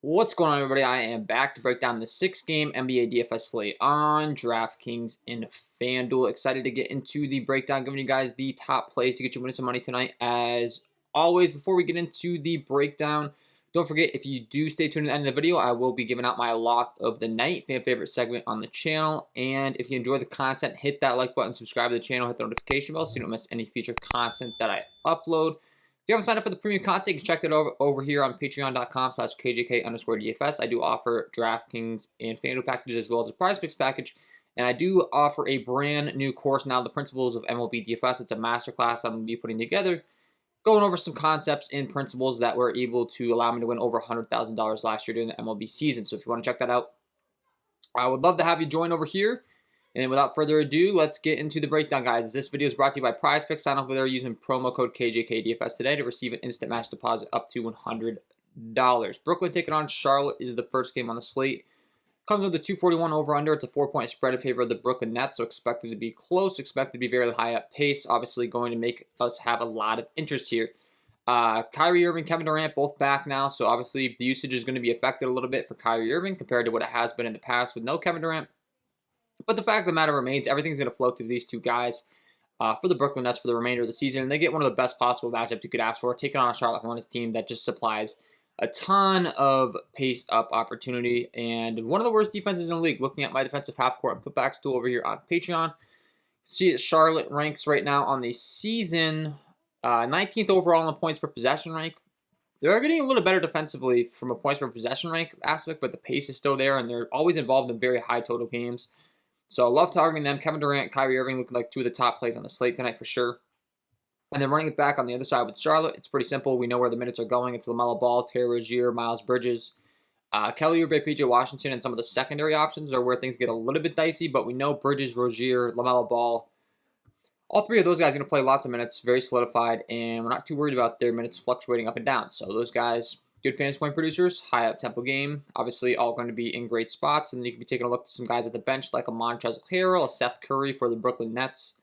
What's going on, everybody? I am back to break down the 6-game NBA DFS slate on DraftKings and FanDuel. Excited to get into the breakdown, giving you guys the top plays to get you winning some money tonight. As always, before we get into the breakdown, don't forget, if you do stay tuned to the end of the video, I will be giving out my lock of the night, fan favorite segment on the channel. And if you enjoy the content, hit that like button, subscribe to the channel, hit the notification bell so you don't miss any future content that I upload. If you haven't signed up for the premium content, you can check it over here on patreon.com/KJK_DFS. I do offer DraftKings and FanDuel packages as well as a prize picks package. And I do offer a brand new course now, The Principles of MLB DFS. It's a masterclass I'm going to be putting together, going over some concepts and principles that were able to allow me to win over $100,000 last year during the MLB season. So if you want to check that out, I would love to have you join over here. And without further ado, let's get into the breakdown, guys. This video is brought to you by PrizePicks. Sign up with there using promo code KJK DFS today to receive an instant match deposit up to $100. Brooklyn taking on Charlotte is the first game on the slate. Comes with a 241 over-under. It's a 4-point spread in favor of the Brooklyn Nets, so expected to be close, expected to be very high up pace. Obviously going to make us have a lot of interest here. Kyrie Irving, Kevin Durant, both back now, so obviously the usage is going to be affected a little bit for Kyrie Irving compared to what it has been in the past with no Kevin Durant. But the fact of the matter remains, everything's going to flow through these two guys for the Brooklyn Nets for the remainder of the season. And they get one of the best possible matchups you could ask for, taking on a Charlotte Hornets team that just supplies a ton of pace-up opportunity. And one of the worst defenses in the league. Looking at my defensive half-court and putbacks tool over here on Patreon, see that Charlotte ranks right now on the season 19th overall in the points per possession rank. They're getting a little better defensively from a points per possession rank aspect, but the pace is still there, and they're always involved in very high total games. So I love targeting them. Kevin Durant, Kyrie Irving looking like two of the top plays on the slate tonight for sure. And then running it back on the other side with Charlotte, it's pretty simple. We know where the minutes are going. It's LaMelo Ball, Terry Rozier, Miles Bridges, Kelly Oubre, PJ Washington, and some of the secondary options are where things get a little bit dicey. But we know Bridges, Rozier, LaMelo Ball, all three of those guys are going to play lots of minutes, very solidified, and we're not too worried about their minutes fluctuating up and down. So those guys, good fantasy point producers, high up tempo game, obviously all going to be in great spots. And you can be taking a look at some guys at the bench like a Montrezl Harrell, a Seth Curry for the Brooklyn Nets.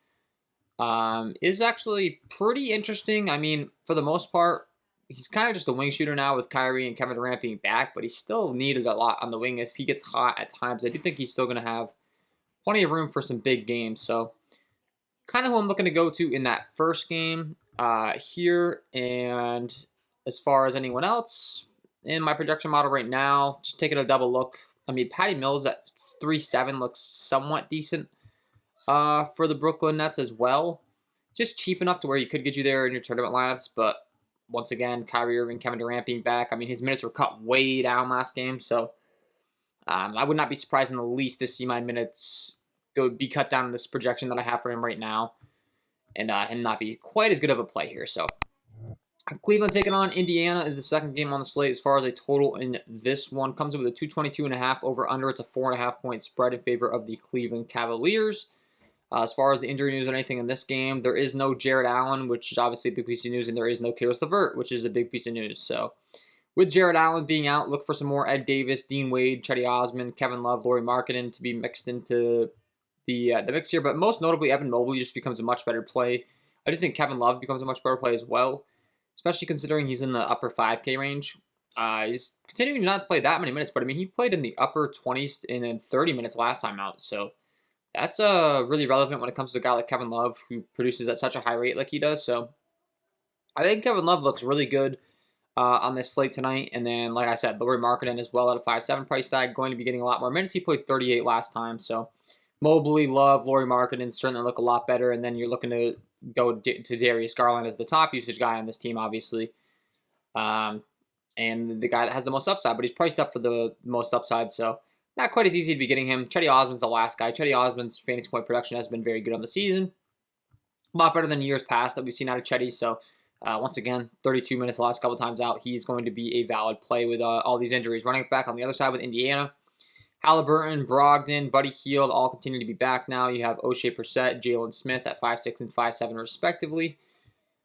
Is actually pretty interesting. I mean, for the most part, he's kind of just a wing shooter now with Kyrie and Kevin Durant being back, but he's still needed a lot on the wing. If he gets hot at times, I do think he's still going to have plenty of room for some big games. So kind of who I'm looking to go to in that first game here. And as far as anyone else in my projection model right now, just taking a double look. I mean, Patty Mills at 3.7 looks somewhat decent for the Brooklyn Nets as well. Just cheap enough to where he could get you there in your tournament lineups. But once again, Kyrie Irving, Kevin Durant being back. I mean, his minutes were cut way down last game. So I would not be surprised in the least to see my minutes be cut down in this projection that I have for him right now, and him not be quite as good of a play here. So Cleveland taking on Indiana is the second game on the slate. As far as a total in this one, comes in with a 222.5 over under. It's a 4.5 point spread in favor of the Cleveland Cavaliers. As far as the injury news or anything in this game, there is no Jared Allen, which is obviously a big piece of news, and there is no Caris LeVert, which is a big piece of news. So with Jared Allen being out, look for some more Ed Davis, Dean Wade, Chetty Osman, Kevin Love, Lauri Markkanen to be mixed into the mix here. But most notably, Evan Mobley just becomes a much better play. I do think Kevin Love becomes a much better play as well, especially considering he's in the upper 5K range. He's continuing to not play that many minutes, but I mean, he played in the upper 20s and then 30 minutes last time out. So that's really relevant when it comes to a guy like Kevin Love who produces at such a high rate like he does. So I think Kevin Love looks really good on this slate tonight. And then, like I said, Lauri Markkanen as well at a 5.7 price tag, going to be getting a lot more minutes. He played 38 last time. So Mobley, Love, Lauri Markkanen certainly look a lot better. And then you're looking to go to Darius Garland as the top usage guy on this team, obviously. And the guy that has the most upside, but he's priced up for the most upside. So not quite as easy to be getting him. Chetty Osman's the last guy. Chetty Osman's fantasy point production has been very good on the season. A lot better than years past that we've seen out of Chetty. So once again, 32 minutes the last couple times out. He's going to be a valid play with all these injuries. Running it back on the other side with Indiana, Halliburton, Brogdon, Buddy Hield all continue to be back now. You have O'Shea Brissett, Jalen Smith at 5.6 and 5.7 respectively.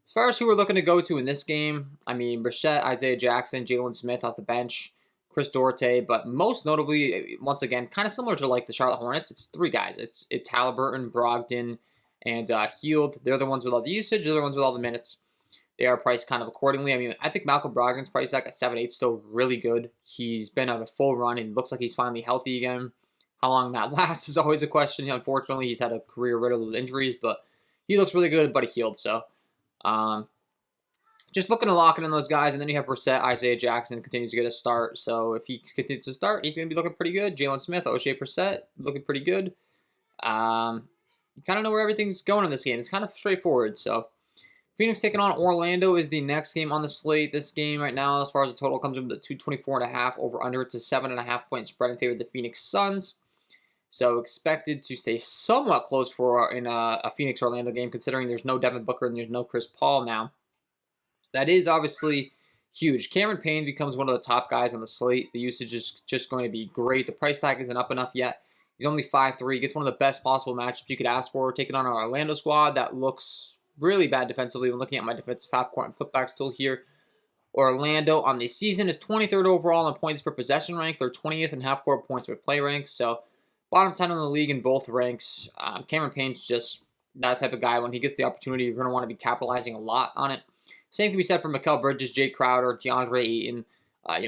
As far as who we're looking to go to in this game, I mean, Brissett, Isaiah Jackson, Jalen Smith off the bench, Chris Duarte, but most notably, once again, kind of similar to like the Charlotte Hornets, it's three guys. It's Halliburton, Brogdon, and Hield. They're the ones with all the usage. They're the ones with all the minutes. they are priced kind of accordingly. I mean, I think Malcolm Brogdon's price tag at 7.8 still really good. He's been on a full run and looks like he's finally healthy again. How long that lasts is always a question. Unfortunately, he's had a career riddled with injuries, but he looks really good, but he healed. So, just looking to lock in those guys. And then you have Brissett, Isaiah Jackson continues to get a start. So if he continues to start, he's going to be looking pretty good. Jalen Smith, O'Shea Brissett, looking pretty good. You kind of know where everything's going in this game. It's kind of straightforward. So Phoenix taking on Orlando is the next game on the slate. This game right now, as far as the total comes in, the 224.5 over under. It's a 7.5 point spread in favor of the Phoenix Suns. So expected to stay somewhat close for in a Phoenix Orlando game, considering there's no Devin Booker and there's no Chris Paul now. That is obviously huge. Cameron Payne becomes one of the top guys on the slate. The usage is just going to be great. The price tag isn't up enough yet. He's only 5'3". He gets one of the best possible matchups you could ask for, taking on an Orlando squad that looks really bad defensively. When looking at my defensive half-court and putbacks tool here, Orlando on the season is 23rd overall in points per possession rank. They're 20th in half-court points per play rank. So bottom 10 in the league in both ranks. Cameron Payne's just that type of guy. When he gets the opportunity, you're going to want to be capitalizing a lot on it. Same can be said for Mikal Bridges, Jay Crowder, DeAndre Ayton.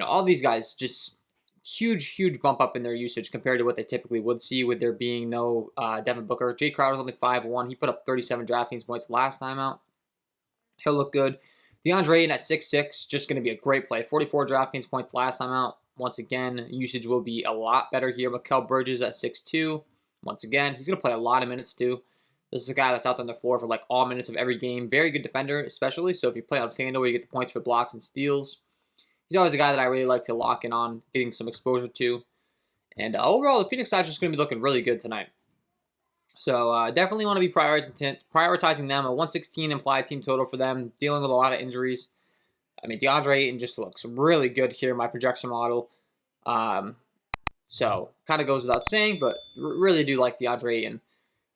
All these guys just huge bump up in their usage compared to what they typically would see with there being no Devin Booker. Jay Crowder's only 5'1". He put up 37 DraftKings points last time out. He'll look good. DeAndre Ayton at 6'6", just going to be a great play. 44 DraftKings points last time out. Once again, usage will be a lot better here. Mikal Bridges at 6'2". Once again, he's going to play a lot of minutes too. This is a guy that's out on the floor for like all minutes of every game. Very good defender, especially. So if you play on FanDuel, where you get the points for blocks and steals. He's always a guy that I really like to lock in on, getting some exposure to. And overall, the Phoenix side is just going to be looking really good tonight. So definitely want to be prioritizing them. A 116 implied team total for them, dealing with a lot of injuries. I mean, DeAndre Ayton just looks really good here in my projection model. So kind of goes without saying, but really do like DeAndre Ayton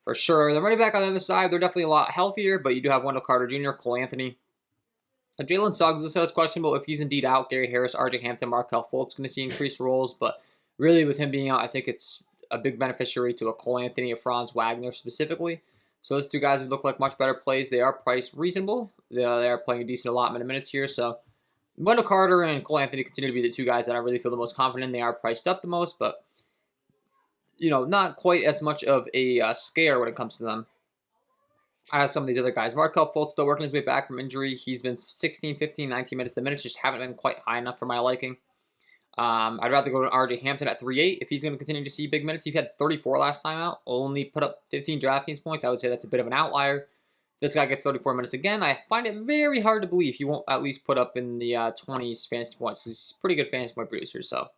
for sure. The running back on the other side, they're definitely a lot healthier, but you do have Wendell Carter Jr., Cole Anthony. Jalen Suggs is questionable. If he's indeed out, Gary Harris, RJ Hampton, Markelle Fultz going to see increased roles. But really, with him being out, I think it's a big beneficiary to a Cole Anthony, a Franz Wagner specifically. So those two guys would look like much better plays. They are priced reasonable. They are playing a decent allotment of minutes here. So Wendell Carter and Cole Anthony continue to be the two guys that I really feel the most confident in. They are priced up the most, but not quite as much of a scare when it comes to them as some of these other guys. Markelle Fultz still working his way back from injury. He's been 16, 15, 19 minutes. The minutes just haven't been quite high enough for my liking. I'd rather go to RJ Hampton at 3.8 if he's going to continue to see big minutes. He had 34 last time out, only put up 15 DraftKings points. I would say that's a bit of an outlier. This guy gets 34 minutes again. I find it very hard to believe he won't at least put up in the 20s fantasy points. He's a pretty good fantasy point producer, so.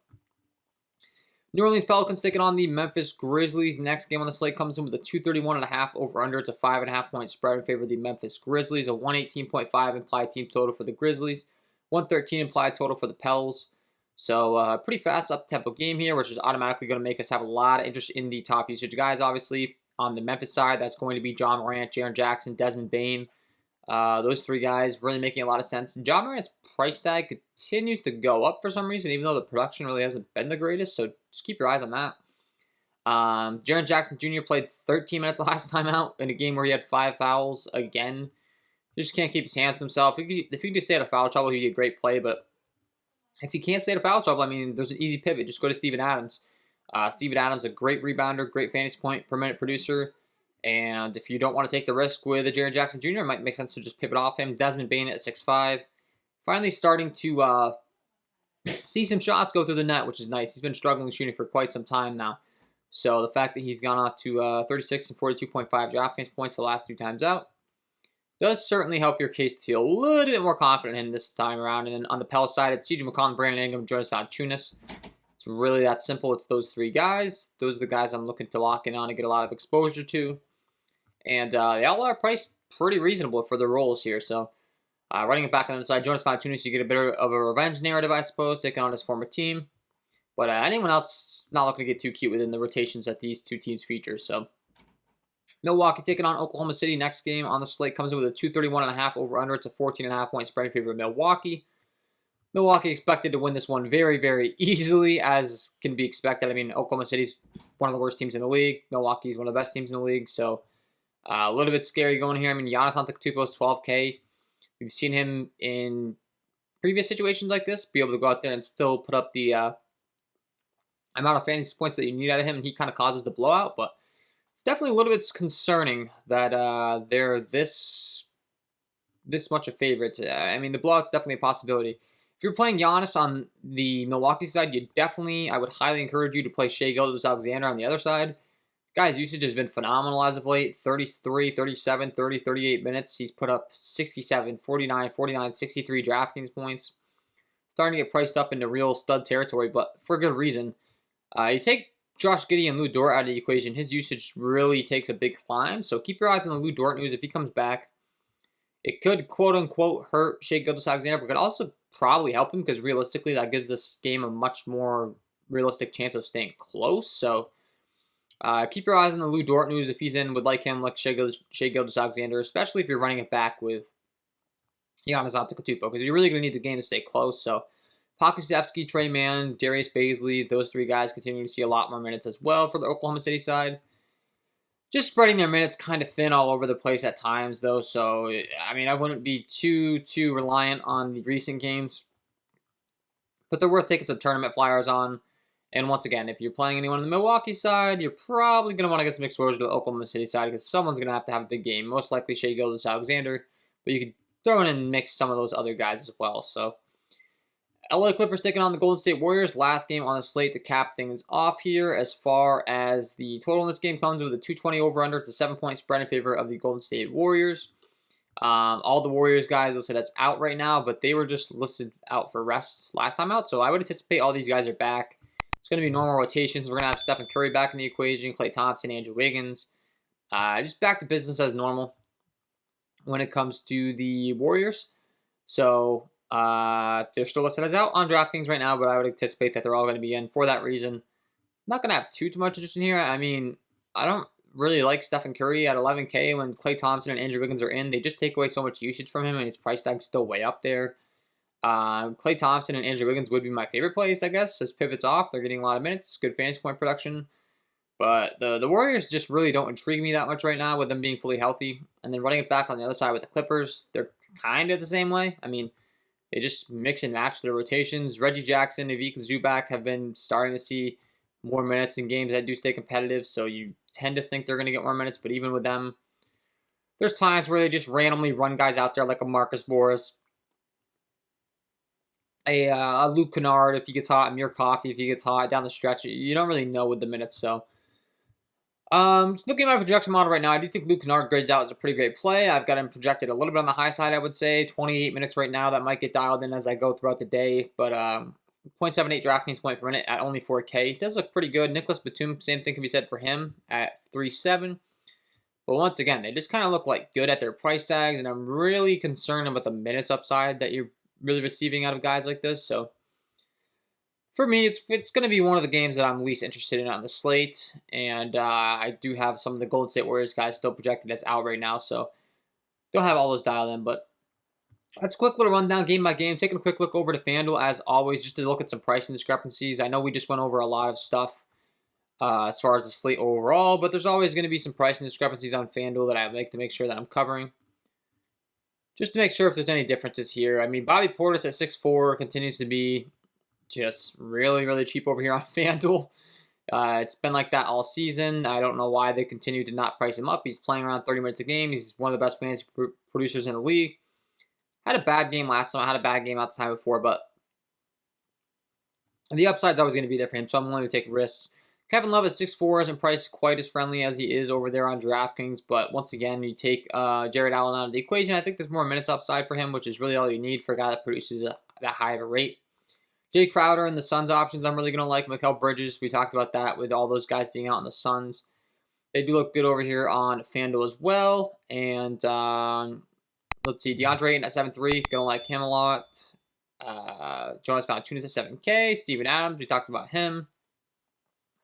New Orleans Pelicans taking on the Memphis Grizzlies. Next game on the slate comes in with a 231.5 over under. It's a 5.5 point spread in favor of the Memphis Grizzlies. A 118.5 implied team total for the Grizzlies. 113 implied total for the Pels. So pretty fast up-tempo game here, which is automatically going to make us have a lot of interest in the top usage guys, obviously. On the Memphis side, that's going to be John Morant, Jaren Jackson, Desmond Bane. Those three guys really making a lot of sense. John Morant's price tag continues to go up for some reason, even though the production really hasn't been the greatest. So just keep your eyes on that. Jaren Jackson Jr. played 13 minutes last time out in a game where he had 5 fouls again. He just can't keep his hands to himself. If he could just stay out of foul trouble, he'd be a great play. But if he can't stay out of foul trouble, I mean, there's an easy pivot. Just go to Steven Adams. Steven Adams, a great rebounder, great fantasy point per minute producer. And if you don't want to take the risk with a Jaren Jackson Jr., it might make sense to just pivot off him. Desmond Bane at 6'5". Finally starting to see some shots go through the net, which is nice. He's been struggling shooting for quite some time now. So the fact that he's gone up to 36 and 42.5 DraftKings points the last 2 times out does certainly help your case to feel a little bit more confident in him this time around. And then on the Pels side, it's CJ McCollum, Brandon Ingram, Jonas Valanciunas. It's really that simple. It's those 3 guys. Those are the guys I'm looking to lock in on and get a lot of exposure to. And they all are priced pretty reasonable for their roles here. So running it back on the other side, Jonas Valanciunas, you get a bit of a revenge narrative, I suppose, taking on his former team. But anyone else, not looking to get too cute within the rotations that these 2 teams feature. So Milwaukee taking on Oklahoma City. Next game on the slate comes in with a 231.5 over under. It's a 14.5 point spread in favor of Milwaukee. Milwaukee expected to win this one very, very easily, as can be expected. I mean, Oklahoma City's one of the worst teams in the league. Milwaukee's one of the best teams in the league. So a little bit scary going here. I mean, Giannis Antetokounmpo is 12K. We've seen him in previous situations like this be able to go out there and still put up the amount of fantasy points that you need out of him, and he kind of causes the blowout. But it's definitely a little bit concerning that they're this much a favorite. I mean, the blowout's definitely a possibility. If you're playing Giannis on the Milwaukee side, I would highly encourage you to play Shai Gilgeous-Alexander on the other side. Guy's usage has been phenomenal as of late. 33, 37, 30, 38 minutes. He's put up 67, 49, 49, 63 DraftKings points. Starting to get priced up into real stud territory, but for good reason. You take Josh Giddey and Lou Dort out of the equation, his usage really takes a big climb. So keep your eyes on the Lou Dort news. If he comes back, it could quote-unquote hurt Shai Gilgeous-Alexander, but could also probably help him because realistically that gives this game a much more realistic chance of staying close. So keep your eyes on the Lou Dort news. If he's in, would like him, like Shai Gilgeous-Alexander, especially if you're running it back with Giannis Antetokounmpo, because you're really going to need the game to stay close. So Pokusevski, Trey Mann, Darius Bazley, those three guys continue to see a lot more minutes as well for the Oklahoma City side. Just spreading their minutes kind of thin all over the place at times, though. So, I mean, I wouldn't be too reliant on the recent games. But they're worth taking some tournament flyers on. And once again, if you're playing anyone on the Milwaukee side, you're probably going to want to get some exposure to the Oklahoma City side because someone's going to have a big game. Most likely Shai Gilgeous-Alexander. But you could throw in and mix some of those other guys as well. So, LA Clippers taking on the Golden State Warriors. Last game on the slate to cap things off here. As far as the total in this game comes with a 220 over-under. It's a 7-point spread in favor of the Golden State Warriors. All the Warriors guys listed as out right now, but they were just listed out for rest last time out. So I would anticipate all these guys are back. It's going to be normal rotations. We're going to have Stephen Curry back in the equation, Klay Thompson, Andrew Wiggins. Just back to business as normal when it comes to the Warriors. So they're still listed as out on DraftKings right now, but I would anticipate that they're all going to be in for that reason. I'm not going to have too much interest in here. I mean, I don't really like Stephen Curry at 11K when Klay Thompson and Andrew Wiggins are in. They just take away so much usage from him, and his price tag's still way up there. Klay Thompson and Andrew Wiggins would be my favorite plays, I guess, as pivots off. They're getting a lot of minutes, good fantasy point production. But the Warriors just really don't intrigue me that much right now with them being fully healthy. And then running it back on the other side with the Clippers, they're kind of the same way. I mean, they just mix and match their rotations. Reggie Jackson, Ivica Zubac have been starting to see more minutes in games that do stay competitive, so you tend to think they're going to get more minutes. But even with them, there's times where they just randomly run guys out there like a Marcus Morris, a Luke Kennard if he gets hot, Amir Coffey if he gets hot down the stretch. You don't really know with the minutes, so. Looking at my projection model right now, I do think Luke Kennard grades out as a pretty great play. I've got him projected a little bit on the high side, I would say. 28 minutes right now. That might get dialed in as I go throughout the day. But 0.78 DraftKings point per minute at only 4K. Does look pretty good. Nicholas Batum, same thing can be said for him at 3.7. But once again, they just kind of look like good at their price tags. And I'm really concerned about the minutes upside that you're really receiving out of guys like this. So for me, it's going to be one of the games that I'm least interested in on the slate, and I do have some of the Golden State Warriors guys still projected as out right now, so don't have all those dialed in, but that's a quick little rundown game by game. Taking a quick look over to FanDuel, as always, just to look at some pricing discrepancies. I know we just went over a lot of stuff as far as the slate overall, but there's always going to be some pricing discrepancies on FanDuel that I like to make sure that I'm covering, just to make sure if there's any differences here. I mean, Bobby Portis at 6'4" continues to be just really, really cheap over here on FanDuel. It's been like that all season. I don't know why they continue to not price him up. He's playing around 30 minutes a game. He's one of the best fantasy producers in the league. Had a bad game last time. I had a bad game out the time before, but the upside's always going to be there for him, so I'm willing to take risks. Kevin Love at 6'4" isn't priced quite as friendly as he is over there on DraftKings, but once again, you take Jared Allen out of the equation. I think there's more minutes upside for him, which is really all you need for a guy that produces that high of a rate. Jay Crowder and the Suns options I'm really going to like. Mikal Bridges, we talked about that with all those guys being out in the Suns. They do look good over here on FanDuel as well. And let's see, DeAndre Ayton at 7'3", going to like him a lot. Jonas Valanciunas at 7K. Steven Adams, we talked about him.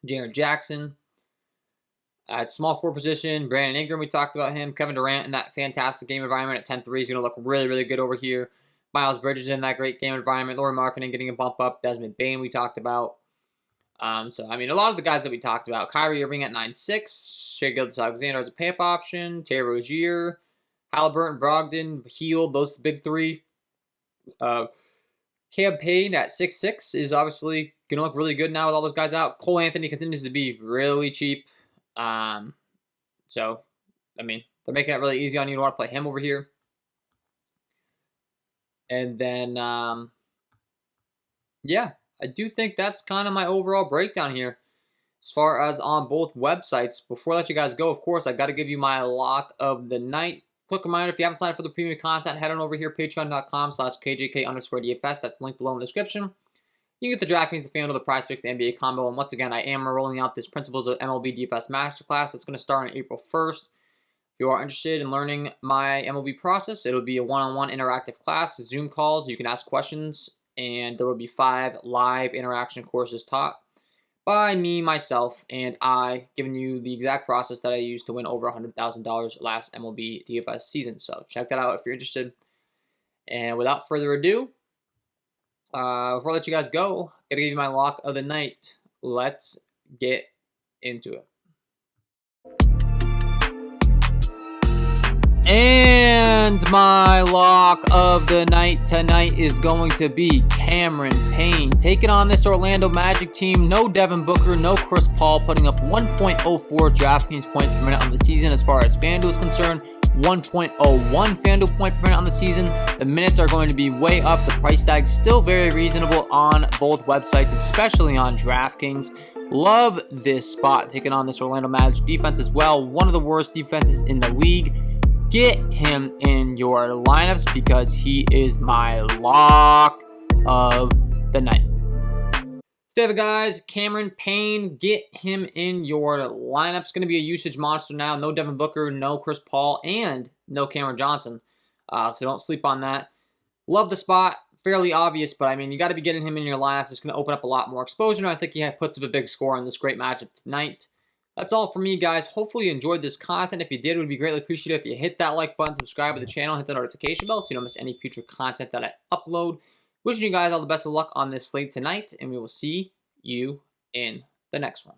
Jaren Jackson at small forward position. Brandon Ingram, we talked about him. Kevin Durant in that fantastic game environment at 10'3" is going to look really, really good over here. Miles Bridges in that great game environment. Lauri Markkanen getting a bump up. Desmond Bane we talked about. So, I mean, a lot of the guys that we talked about. Kyrie Irving at 9'6". Shai Gilgeous-Alexander as a pay-up option. Terry Rozier. Halliburton, Brogdon, Hield, those big three. Campaign at 6'6" is obviously going to look really good now with all those guys out. Cole Anthony continues to be really cheap. So, I mean, they're making it really easy on you to want to play him over here. And then, yeah, I do think that's kind of my overall breakdown here as far as on both websites. Before I let you guys go, of course, I got to give you my lock of the night. Quick reminder, if you haven't signed up for the premium content, head on over here, patreon.com/KJK_DFS. That's linked below in the description. You get the DraftKings, the FanDuel, the Prize Picks, the NBA combo. And once again, I am rolling out this Principles of MLB DFS Masterclass that's going to start on April 1st. If you are interested in learning my MLB process, it'll be a one-on-one interactive class, Zoom calls. You can ask questions, and there will be 5 live interaction courses taught by me, myself, and I, giving you the exact process that I used to win over $100,000 last MLB DFS season. So check that out if you're interested. And without further ado, before I let you guys go, I'm going to give you my lock of the night. Let's get into it. And my lock of the night tonight is going to be Cameron Payne. Taking on this Orlando Magic team. No Devin Booker, no Chris Paul, putting up 1.04 DraftKings points per minute on the season as far as FanDuel is concerned. 1.01 FanDuel point per minute on the season. The minutes are going to be way up. The price tag still very reasonable on both websites, especially on DraftKings. Love this spot, taking on this Orlando Magic defense as well. One of the worst defenses in the league. Get him in your lineups because he is my lock of the night. So guys, Cameron Payne, get him in your lineups. Going to be a usage monster now. No Devin Booker, no Chris Paul, and no Cameron Johnson. So don't sleep on that. Love the spot. Fairly obvious, but I mean, you got to be getting him in your lineups. It's going to open up a lot more exposure, and I think he puts up a big score on this great matchup tonight. That's all for me, guys. Hopefully you enjoyed this content. If you did, it would be greatly appreciated if you hit that like button, subscribe to the channel, hit the notification bell so you don't miss any future content that I upload. Wishing you guys all the best of luck on this slate tonight, and we will see you in the next one.